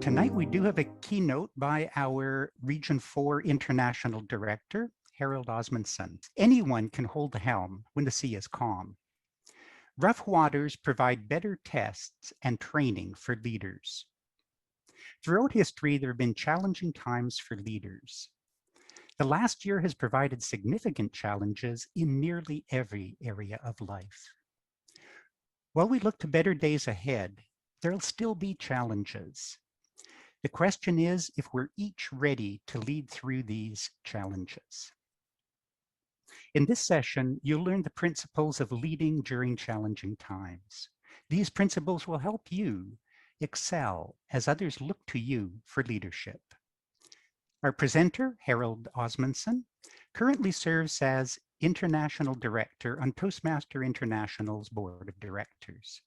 Tonight we do have a keynote by our Region 4 International Director, Harold Osmundson. Anyone can hold the helm when the sea is calm. Rough waters provide better tests and training for leaders. Throughout history, there have been challenging times for leaders. The last year has provided significant challenges in nearly every area of life. While we look to better days ahead, there'll still be challenges. The question is if we're each ready to lead through these challenges. In this session, you'll learn the principles of leading during challenging times. These principles will help you excel as others look to you for leadership. Our presenter, Harold Osmundson, currently serves as International Director on Toastmasters International's Board of Directors.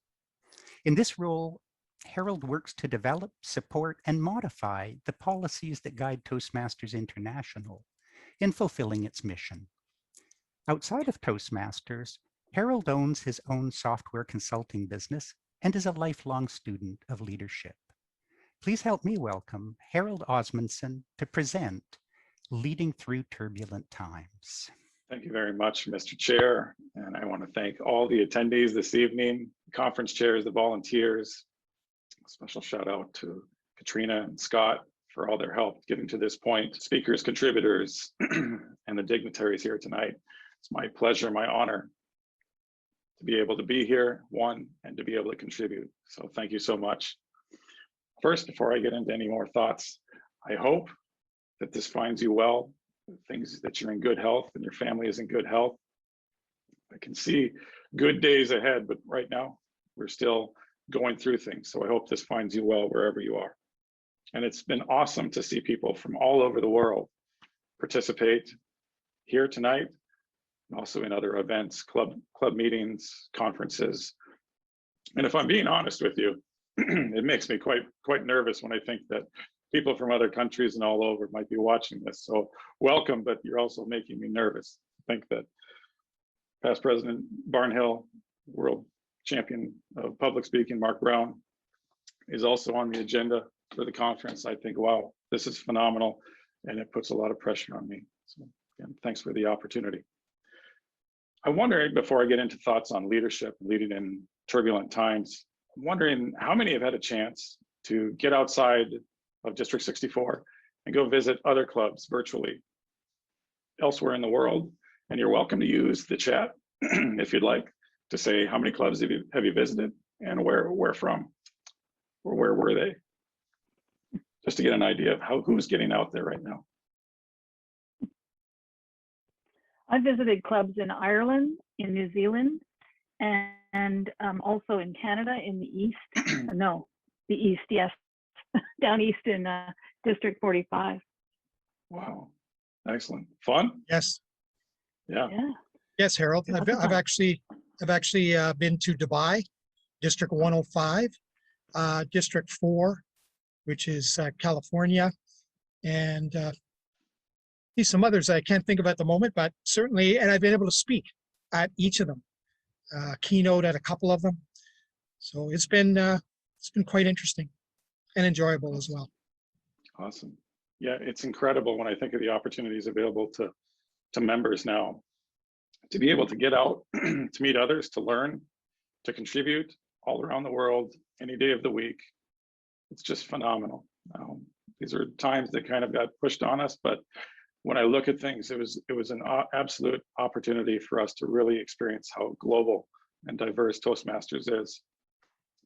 In this role, Harold works to develop, support, and modify the policies that guide Toastmasters International in fulfilling its mission. Outside of Toastmasters, Harold owns his own software consulting business and is a lifelong student of leadership. Please help me welcome Harold Osmundson to present Leading Through Turbulent Times. Thank you very much, Mr. Chair. And I want to thank all the attendees this evening, the conference chairs, the volunteers. A special shout out to Katrina and Scott for all their help getting to this point, speakers, contributors, and the dignitaries here tonight. It's my pleasure, my honor to be able to be here, and to be able to contribute. So thank you so much. First, before I get into any more thoughts, I hope that this finds you well, things that you're in good health and your family is in good health. I can see good days ahead, but right now we're still going through things. So I hope this finds you well wherever you are. And it's been awesome to see people from all over the world participate here tonight, and also in other events, club meetings, conferences. And if I'm being honest with you, it makes me quite nervous when I think that people from other countries and all over might be watching this. So welcome, but you're also making me nervous. I think that past President Barnhill, world champion of public speaking, Mark Brown, is also on the agenda for the conference. I think, wow, this is phenomenal, and it puts a lot of pressure on me. So again, thanks for the opportunity. I'm wondering, before I get into thoughts on leadership, leading in turbulent times, I'm wondering how many have had a chance to get outside of District 64 and go visit other clubs virtually elsewhere in the world. And you're welcome to use the chat if you'd like to say how many clubs have you visited and where from, or where were they, just to get an idea of who's getting out there right now. I visited clubs in Ireland, in New Zealand, and also in Canada, in the East. No, the East, yes. Down East in District 45. Wow, excellent. Fun? Yes. Yeah. Yes, Harold. I've actually been to Dubai, District 105, District 4, which is California, and some others I can't think of at the moment, but certainly, and I've been able to speak at each of them, keynote at a couple of them. So it's been quite interesting and enjoyable as well. Awesome. Yeah, it's incredible when I think of the opportunities available to members now, to be able to get out, to meet others, to learn, to contribute all around the world, any day of the week. It's just phenomenal. These are times that kind of got pushed on us, but when I look at things, it was an absolute opportunity for us to really experience how global and diverse Toastmasters is.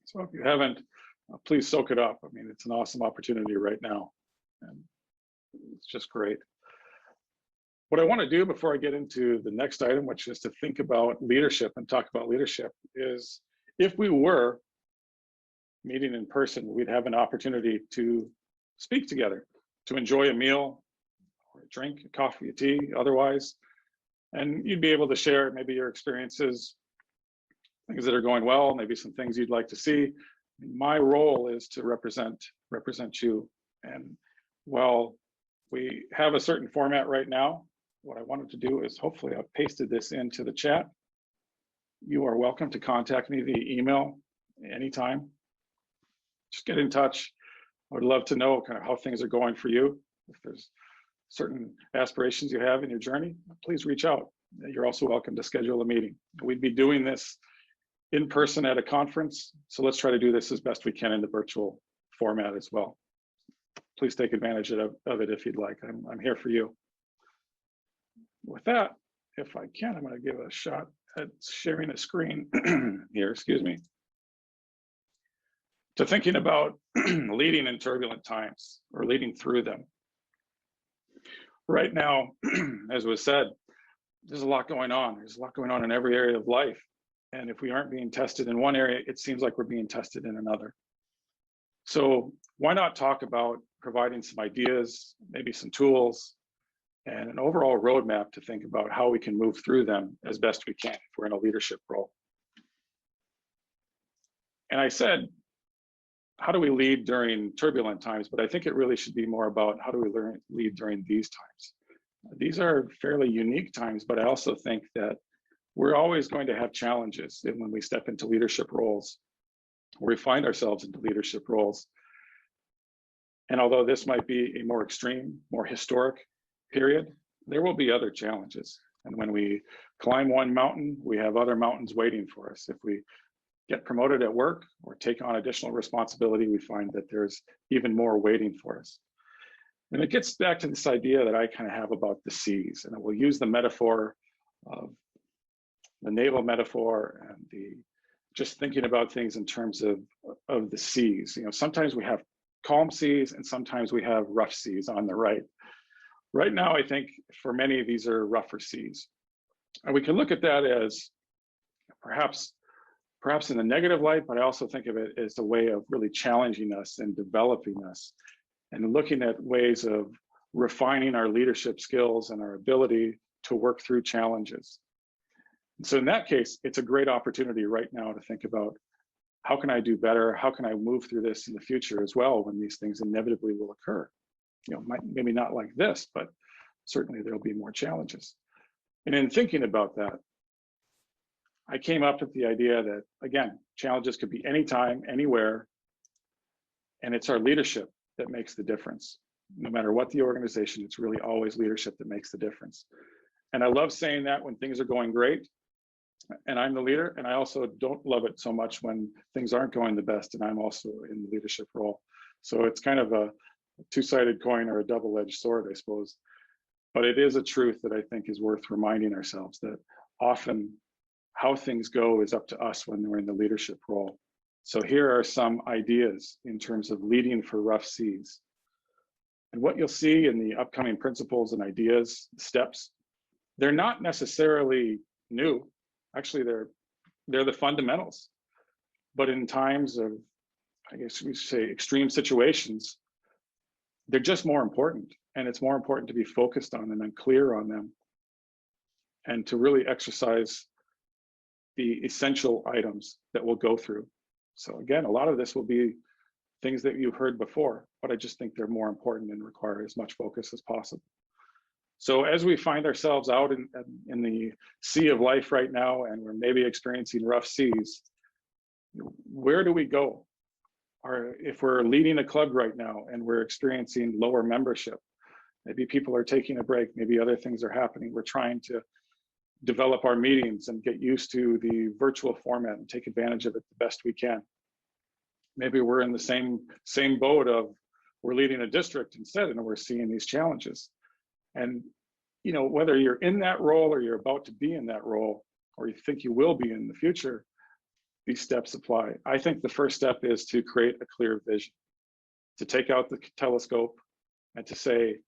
So if you haven't, please soak it up. I mean, it's an awesome opportunity right now, and it's just great. What I want to do before I get into the next item, which is to think about leadership and talk about leadership, is if we were meeting in person, we'd have an opportunity to speak together, to enjoy a meal, or a drink, a coffee, a tea, otherwise, and you'd be able to share maybe your experiences, things that are going well, maybe some things you'd like to see. My role is to represent you. And while we have a certain format right now, what I wanted to do is, hopefully I've pasted this into the chat. You are welcome to contact me via email anytime. Just get in touch. I would love to know kind of how things are going for you. If there's certain aspirations you have in your journey, please reach out. You're also welcome to schedule a meeting. We'd be doing this in person at a conference, so let's try to do this as best we can in the virtual format as well. Please take advantage of it if you'd like. I'm here for you. With that, if I can, I'm going to give a shot at sharing a screen here, excuse me, to thinking about leading in turbulent times or leading through them. Right now, as was said, there's a lot going on. There's a lot going on in every area of life. And if we aren't being tested in one area, it seems like we're being tested in another. So why not talk about providing some ideas, maybe some tools, and an overall roadmap to think about how we can move through them as best we can if we're in a leadership role. And I said, how do we lead during turbulent times? But I think it really should be more about how do we lead during these times. These are fairly unique times, but I also think that we're always going to have challenges when we step into leadership roles, or we find ourselves into leadership roles. And although this might be a more extreme, more historic period, there will be other challenges. And when we climb one mountain, we have other mountains waiting for us. If we get promoted at work or take on additional responsibility, we find that there's even more waiting for us. And it gets back to this idea that I kind of have about the seas, and we'll use the metaphor of the naval metaphor and the just thinking about things in terms of the seas. You know, sometimes we have calm seas and sometimes we have rough seas on the right. Right now, I think for many of these are rougher seas. And we can look at that as perhaps in a negative light, but I also think of it as a way of really challenging us and developing us and looking at ways of refining our leadership skills and our ability to work through challenges. And so in that case, it's a great opportunity right now to think about how can I do better? How can I move through this in the future as well when these things inevitably will occur? You know, maybe not like this, but certainly there'll be more challenges. And in thinking about that, I came up with the idea that, again, challenges could be anytime, anywhere, and it's our leadership that makes the difference. No matter what the organization, it's really always leadership that makes the difference. And I love saying that when things are going great and I'm the leader, and I also don't love it so much when things aren't going the best and I'm also in the leadership role. So it's kind of a two-sided coin or a double-edged sword, I suppose. But it is a truth that I think is worth reminding ourselves that often how things go is up to us when we're in the leadership role. So here are some ideas in terms of leading for rough seas. And what you'll see in the upcoming principles and ideas, steps, they're not necessarily new. Actually, they're the fundamentals. But in times of, I guess we say, extreme situations, they're just more important. And it's more important to be focused on them and clear on them and to really exercise the essential items that we'll go through. So again, a lot of this will be things that you've heard before, but I just think they're more important and require as much focus as possible. So as we find ourselves out in the sea of life right now, and we're maybe experiencing rough seas, where do we go? Or if we're leading a club right now and we're experiencing lower membership, maybe people are taking a break, maybe other things are happening. We're trying to develop our meetings and get used to the virtual format and take advantage of it the best we can. Maybe we're in the same boat of we're leading a district instead and we're seeing these challenges. And you know, whether you're in that role or you're about to be in that role, or you think you will be in the future, these steps apply. I think the first step is to create a clear vision, to take out the telescope and to say,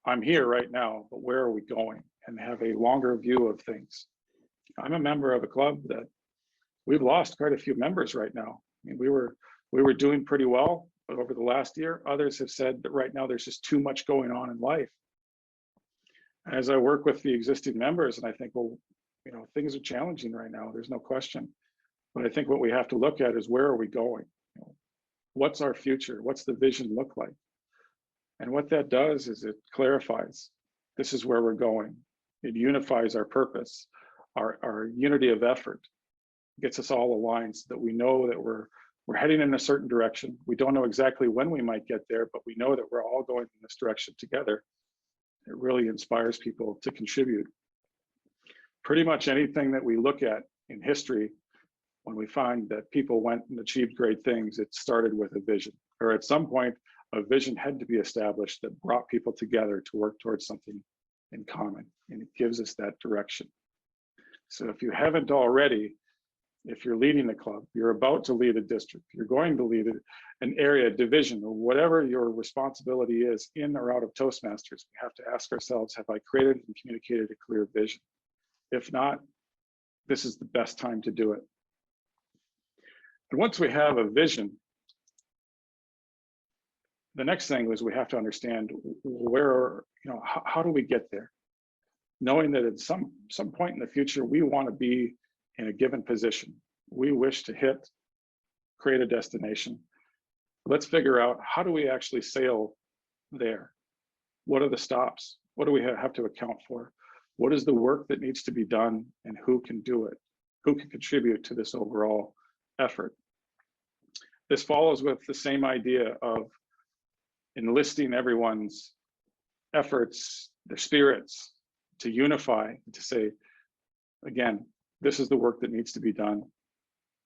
I'm here right now, but where are we going? And have a longer view of things. I'm a member of a club that we've lost quite a few members right now. I mean, we were doing pretty well, but over the last year, others have said that right now there's just too much going on in life. And as I work with the existing members, and I think, well, you know, things are challenging right now, there's no question. But I think what we have to look at is where are we going? You know, what's our future? What's the vision look like? And what that does is it clarifies, this is where we're going. It unifies our purpose, our unity of effort, gets us all aligned so that we know that we're We're heading in a certain direction. We don't know exactly when we might get there, but we know that we're all going in this direction together. It really inspires people to contribute. Pretty much anything that we look at in history, when we find that people went and achieved great things, it started with a vision, or at some point, a vision had to be established that brought people together to work towards something in common, and it gives us that direction. So if you haven't already, if you're leading the club, you're about to lead a district, you're going to lead an area, division, or whatever your responsibility is in or out of Toastmasters, we have to ask ourselves, have I created and communicated a clear vision? If not, this is the best time to do it. And once we have a vision, the next thing is we have to understand where, how do we get there? Knowing that at some point in the future, we want to be in a given position. We wish to create a destination. Let's figure out, how do we actually sail there? What are the stops? What do we have to account for? What is the work that needs to be done, and who can do it? Who can contribute to this overall effort? This follows with the same idea of enlisting everyone's efforts, their spirits, to unify, to say, again, this is the work that needs to be done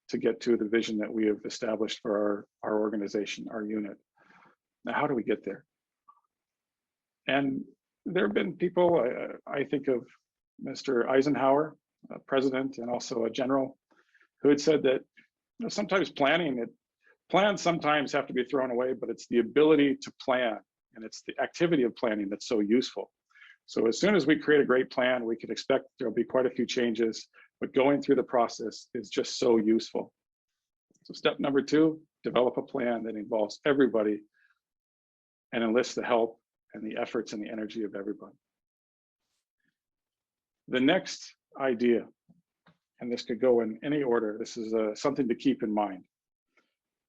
to get to the vision that we have established for our organization, our unit. Now, how do we get there? And there have been people, I think of Mr. Eisenhower, a president and also a general, who had said that sometimes plans sometimes have to be thrown away, but it's the ability to plan, and it's the activity of planning that's so useful. So as soon as we create a great plan, we can expect there'll be quite a few changes, but going through the process is just so useful. So step number 2, develop a plan that involves everybody and enlist the help and the efforts and the energy of everybody. The next idea, and this could go in any order, this is something to keep in mind.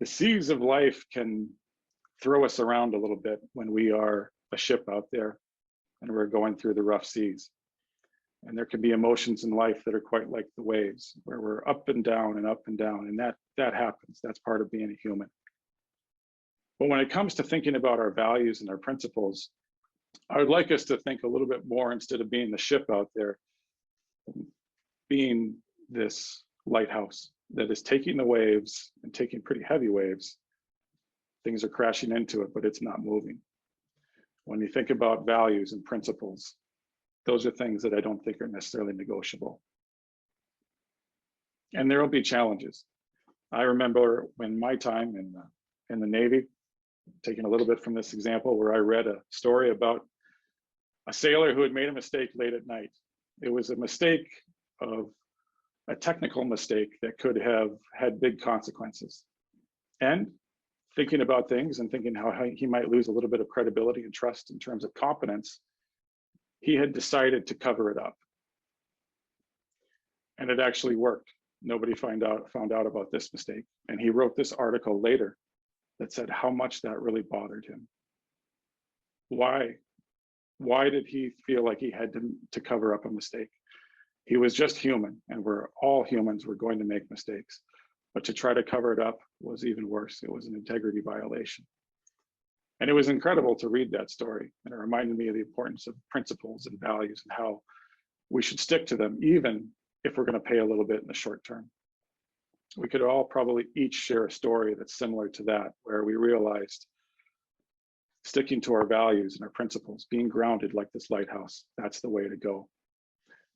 The seas of life can throw us around a little bit when we are a ship out there and we're going through the rough seas. And there can be emotions in life that are quite like the waves, where we're up and down, and that happens. That's part of being a human. But when it comes to thinking about our values and our principles, I would like us to think a little bit more, instead of being the ship out there, being this lighthouse that is taking the waves and taking pretty heavy waves. Things are crashing into it, but it's not moving. When you think about values and principles, those are things that I don't think are necessarily negotiable. And there will be challenges. I remember when my time in the Navy, taking a little bit from this example, where I read a story about a sailor who had made a mistake late at night. It was a mistake of a technical mistake that could have had big consequences. And thinking about things and thinking how he might lose a little bit of credibility and trust in terms of competence, he had decided to cover it up. And it actually worked. Nobody found out about this mistake. And he wrote this article later that said how much that really bothered him. Why did he feel like he had to cover up a mistake? He was just human, and we're all humans, we're going to make mistakes. But to try to cover it up was even worse. It was an integrity violation. And it was incredible to read that story. And it reminded me of the importance of principles and values and how we should stick to them, even if we're going to pay a little bit in the short term. We could all probably each share a story that's similar to that, where we realized sticking to our values and our principles, being grounded like this lighthouse, that's the way to go.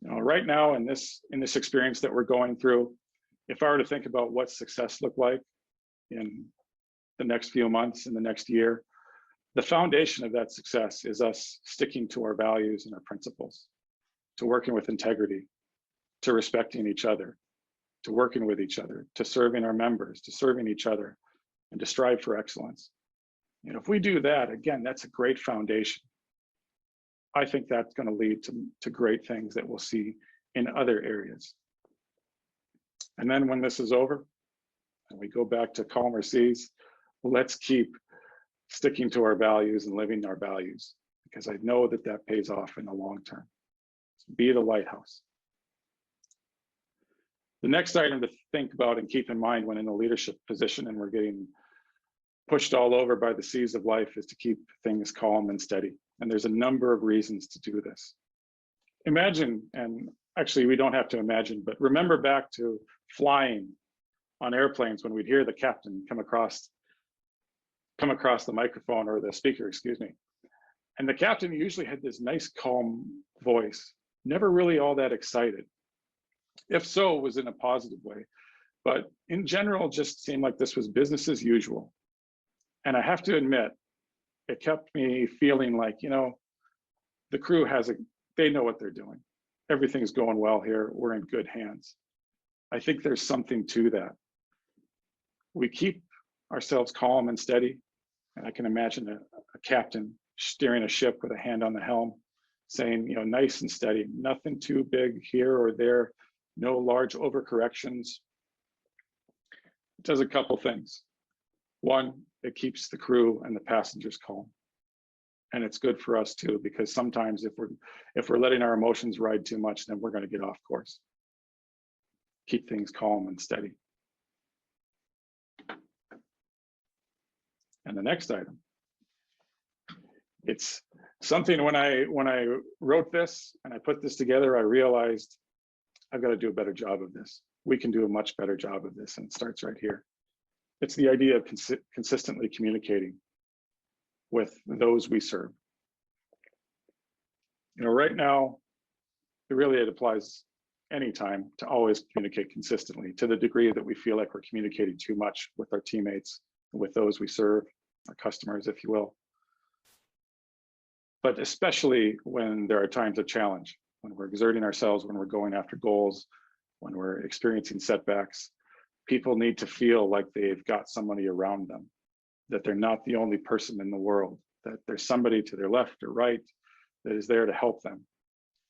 Right now in this experience that we're going through, if I were to think about what success looked like in the next few months, in the next year, the foundation of that success is us sticking to our values and our principles, to working with integrity, to respecting each other, to working with each other, to serving our members, to serving each other, and to strive for excellence. If we do that, again, that's a great foundation. I think that's going to lead to great things that we'll see in other areas. And then when this is over, and we go back to calmer seas, let's keep sticking to our values and living our values, because I know that that pays off in the long term. So be the lighthouse. The next item to think about and keep in mind when in a leadership position and we're getting pushed all over by the seas of life is to keep things calm and steady. And there's a number of reasons to do this. Imagine, and actually we don't have to imagine, but remember back to flying on airplanes when we'd hear the captain come across the microphone or the speaker, excuse me. And the captain usually had this nice calm voice, never really all that excited. If so, it was in a positive way. But in general, just seemed like this was business as usual. And I have to admit, it kept me feeling like, you know, the crew they know what they're doing. Everything's going well here. We're in good hands. I think there's something to that. We keep ourselves calm and steady. And I can imagine a captain steering a ship with a hand on the helm saying, you know, nice and steady, nothing too big here or there, no large overcorrections. It does a couple things. One, it keeps the crew and the passengers calm. And it's good for us too, because sometimes if we're letting our emotions ride too much, then we're going to get off course. Keep things calm and steady. And the next item, it's something when I wrote this and I put this together, I realized I've got to do a better job of this. We can do a much better job of this, and it starts right here. It's the idea of consistently communicating with those we serve. You know, right now, it applies anytime to always communicate consistently, to the degree that we feel like we're communicating too much with our teammates, with those we serve, our customers, if you will. But especially when there are times of challenge, when we're exerting ourselves, when we're going after goals, when we're experiencing setbacks, people need to feel like they've got somebody around them, that they're not the only person in the world, that there's somebody to their left or right that is there to help them.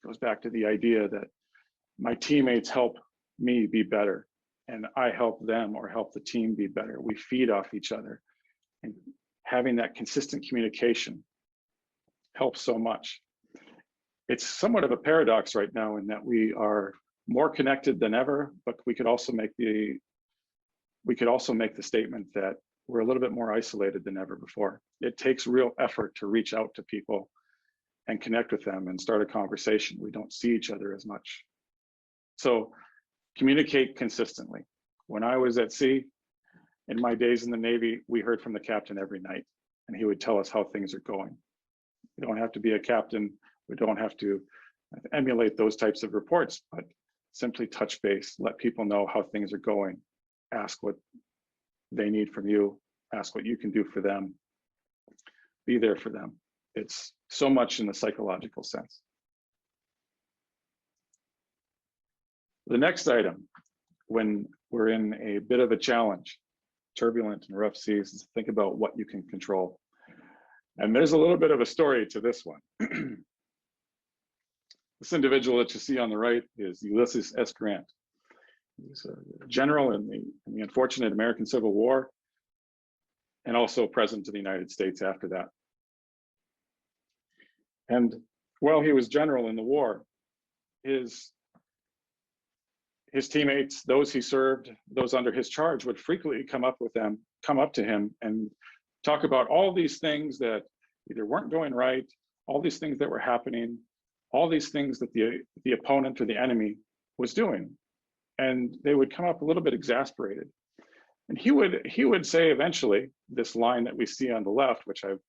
It goes back to the idea that my teammates help me be better and I help them or help the team be better. We feed off each other, and having that consistent communication helps so much. It's somewhat of a paradox right now in that we are more connected than ever, but we could also make the statement that we're a little bit more isolated than ever before. It takes real effort to reach out to people and connect with them and start a conversation. We don't see each other as much. So communicate consistently. When I was at sea, in my days in the Navy, we heard from the captain every night, and he would tell us how things are going. We don't have to be a captain. We don't have to emulate those types of reports, but simply touch base, let people know how things are going, ask what they need from you, ask what you can do for them, be there for them. It's so much in the psychological sense. The next item, when we're in a bit of a challenge, turbulent and rough seas, is think about what you can control. And there's a little bit of a story to this one. This individual that you see on the right is Ulysses S. Grant. He's a general in the unfortunate American Civil War, and also president of the United States after that. And while he was general in the war, his teammates, those he served, those under his charge, would frequently come up to him and talk about all these things that either weren't going right, all these things that were happening, all these things that the opponent or the enemy was doing. And they would come up a little bit exasperated. And he would say eventually, this line that we see on the left, which I've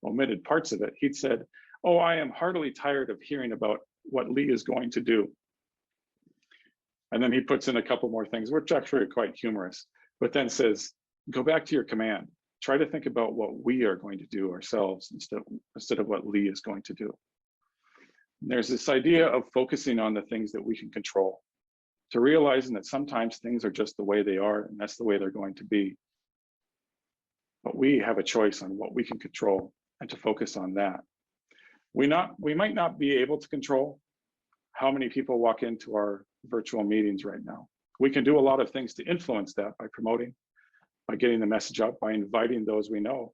omitted parts of it, he'd said, "Oh, I am heartily tired of hearing about what Lee is going to do." And then he puts in a couple more things, which actually are quite humorous, but then says, "Go back to your command. Try to think about what we are going to do ourselves instead of what Lee is going to do." And there's this idea of focusing on the things that we can control, to realizing that sometimes things are just the way they are, and that's the way they're going to be. But we have a choice on what we can control and to focus on that. We might not be able to control how many people walk into our virtual meetings right now. We can do a lot of things to influence that by promoting, by getting the message out, by inviting those we know.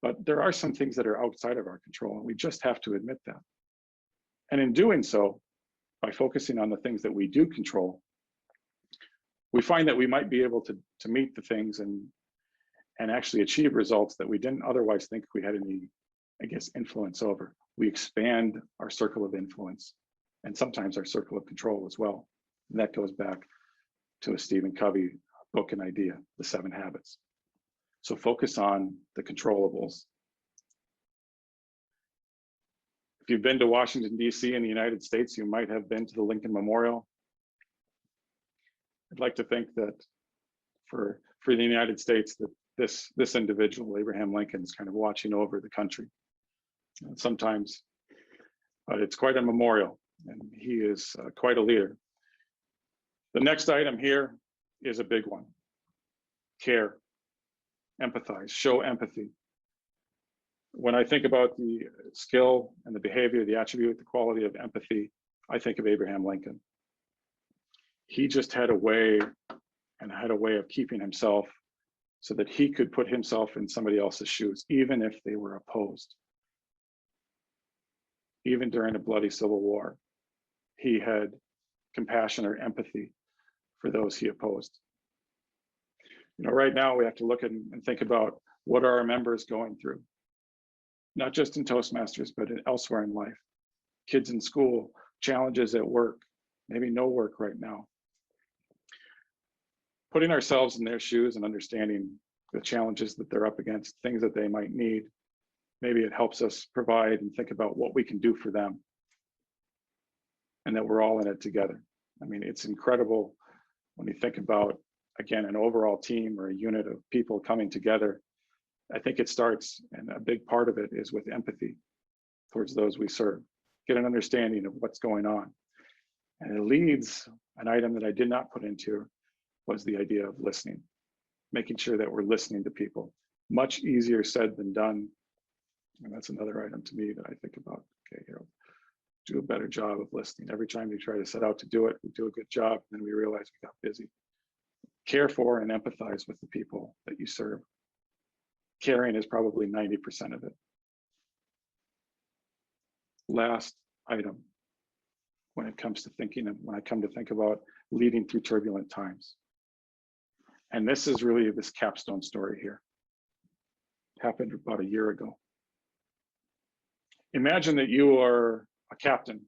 But there are some things that are outside of our control, and we just have to admit that. And in doing so, by focusing on the things that we do control, we find that we might be able to meet the things and actually achieve results that we didn't otherwise think we had any, I guess, influence over. We expand our circle of influence and sometimes our circle of control as well. And that goes back to a Stephen Covey book and idea, The 7 Habits. So focus on the controllables. If you've been to Washington, D.C. in the United States, you might have been to the Lincoln Memorial. I'd like to think that for the United States, that this individual, Abraham Lincoln, is kind of watching over the country. And sometimes, but it's quite a memorial, and he is quite a leader. The next item here is a big one. Care, empathize, show empathy. When I think about the skill and the behavior, the attribute, the quality of empathy, I think of Abraham Lincoln. He just had a way of keeping himself so that he could put himself in somebody else's shoes, even if they were opposed. Even during a bloody civil war, he had compassion or empathy for those he opposed. You know, right now we have to look and think about what are our members going through, not just in Toastmasters, but elsewhere in life. Kids in school, challenges at work, maybe no work right now. Putting ourselves in their shoes and understanding the challenges that they're up against, things that they might need, maybe it helps us provide and think about what we can do for them, and that we're all in it together. I mean, it's incredible when you think about, again, an overall team or a unit of people coming together. I think it starts, and a big part of it is with empathy towards those we serve. Get an understanding of what's going on. And it leads, an item that I did not put into was the idea of listening, making sure that we're listening to people. Much easier said than done. And that's another item to me that I think about. Okay, Harold, do a better job of listening. Every time we try to set out to do it, we do a good job, and then we realize we got busy. Care for and empathize with the people that you serve. Caring is probably 90% of it. Last item, when it comes to thinking, and when I come to think about leading through turbulent times. And this is really this capstone story here. It happened about a year ago. Imagine that you are a captain,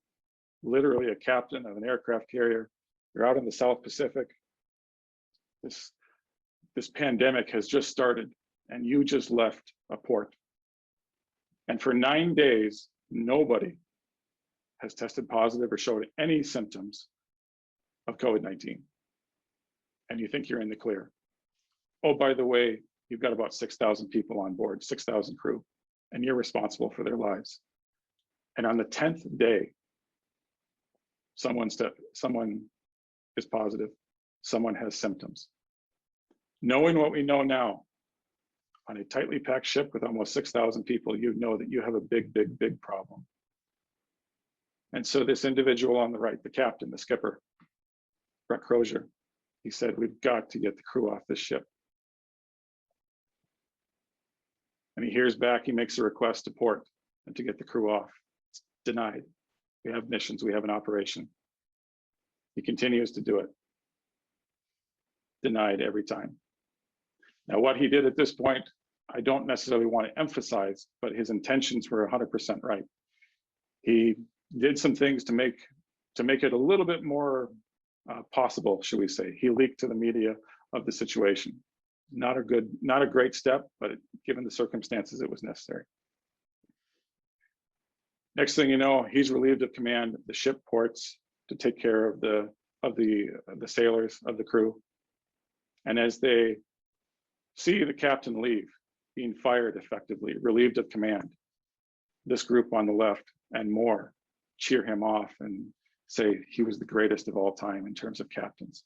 literally a captain of an aircraft carrier. You're out in the South Pacific. This pandemic has just started, and you just left a port. And for 9 days, nobody has tested positive or showed any symptoms of COVID-19. And you think you're in the clear. Oh, by the way, you've got about 6,000 people on board, 6,000 crew, and you're responsible for their lives. And on the 10th day, someone is positive, someone has symptoms. Knowing what we know now, on a tightly packed ship with almost 6,000 people, you know that you have a big, big, big problem. And so this individual on the right, the captain, the skipper, Brett Crozier, he said, we've got to get the crew off this ship. And he hears back, he makes a request to port and to get the crew off. It's denied. We have missions, we have an operation. He continues to do it. Denied every time. Now, what he did at this point, I don't necessarily want to emphasize, but his intentions were 100% right. He did some things to make it a little bit more possible, should we say. He leaked to the media of the situation. Not a great step, but given the circumstances, it was necessary. Next thing you know, he's relieved of command. The ship ports to take care of the sailors, of the crew. And as they see the captain leave, being fired effectively, relieved of command, this group on the left and more cheer him off and say he was the greatest of all time in terms of captains.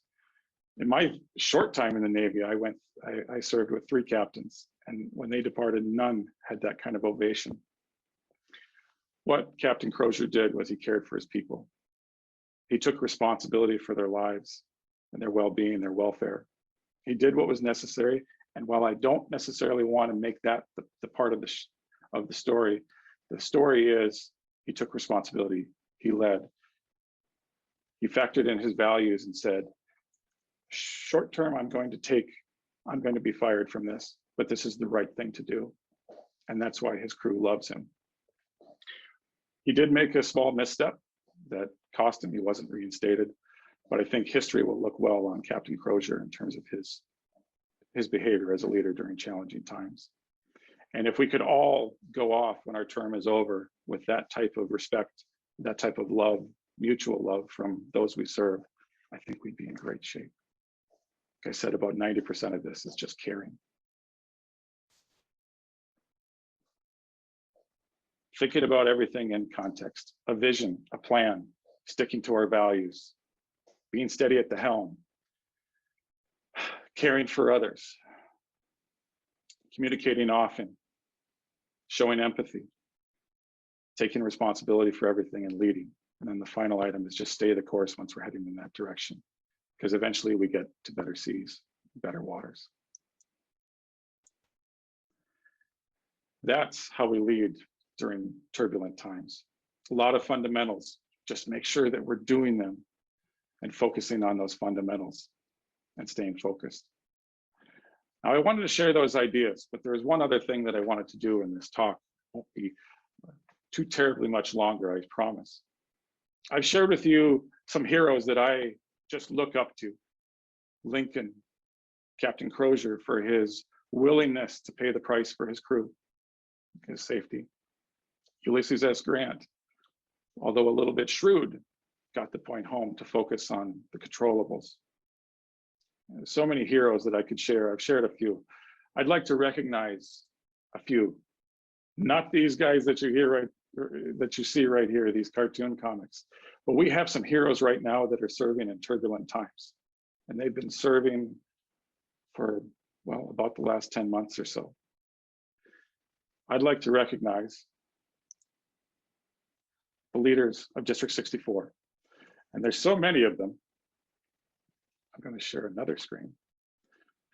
In my short time in the Navy, I served with 3 captains, and when they departed, none had that kind of ovation. What Captain Crozier did was he cared for his people. He took responsibility for their lives and their well-being, their welfare. He did what was necessary, and while I don't necessarily want to make that the part of the story is he took responsibility, he led. He factored in his values and said, short term, I'm going to be fired from this, but this is the right thing to do. And that's why his crew loves him. He did make a small misstep that cost him. He wasn't reinstated, but I think history will look well on Captain Crozier in terms of his behavior as a leader during challenging times. And if we could all go off when our term is over with that type of respect, that type of love, mutual love from those we serve, I think we'd be in great shape. Like I said, about 90% of this is just caring. Thinking about everything in context, a vision, a plan, sticking to our values, being steady at the helm, caring for others, communicating often, showing empathy, taking responsibility for everything and leading. And then the final item is just stay the course once we're heading in that direction, because eventually we get to better seas, better waters. That's how we lead during turbulent times. A lot of fundamentals, just make sure that we're doing them and focusing on those fundamentals and staying focused. Now, I wanted to share those ideas, but there was one other thing that I wanted to do in this talk. It won't be too terribly much longer, I promise. I've shared with you some heroes that I just look up to. Lincoln, Captain Crozier, for his willingness to pay the price for his crew, his safety. Ulysses S. Grant, although a little bit shrewd, got the point home to focus on the controllables. There's so many heroes that I could share. I've shared a few. I'd like to recognize a few. Not these guys that you see right here, these cartoon comics, but we have some heroes right now that are serving in turbulent times. And they've been serving for, well, about the last 10 months or so. I'd like to recognize the leaders of District 64. And there's so many of them. I'm going to share another screen.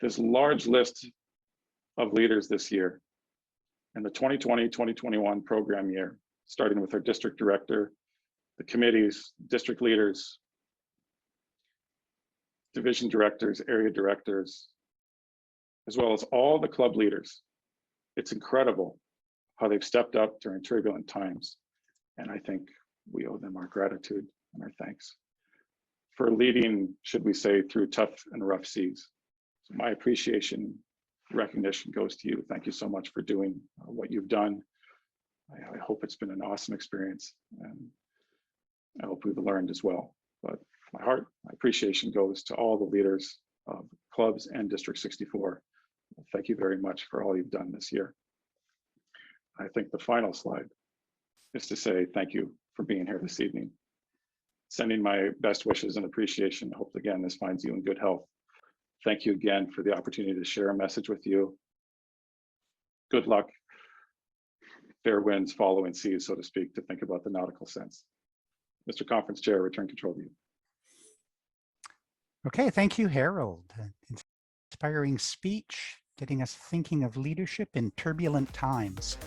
This large list of leaders this year in the 2020-2021 program year, starting with our district director, the committees, district leaders, division directors, area directors, as well as all the club leaders. It's incredible how they've stepped up during turbulent times. And I think we owe them our gratitude and our thanks for leading, should we say, through tough and rough seas. So my appreciation, recognition goes to you. Thank you so much for doing what you've done. I hope it's been an awesome experience, and I hope we've learned as well. But my appreciation goes to all the leaders of clubs and District 64. Thank you very much for all you've done this year. I think the final slide is to say thank you for being here this evening. Sending my best wishes and appreciation. Hope again this finds you in good health. Thank you again for the opportunity to share a message with you. Good luck. Fair winds following seas, so to speak, to think about the nautical sense. Mr. Conference Chair, return control to you. Okay, thank you, Harold. Inspiring speech, getting us thinking of leadership in turbulent times.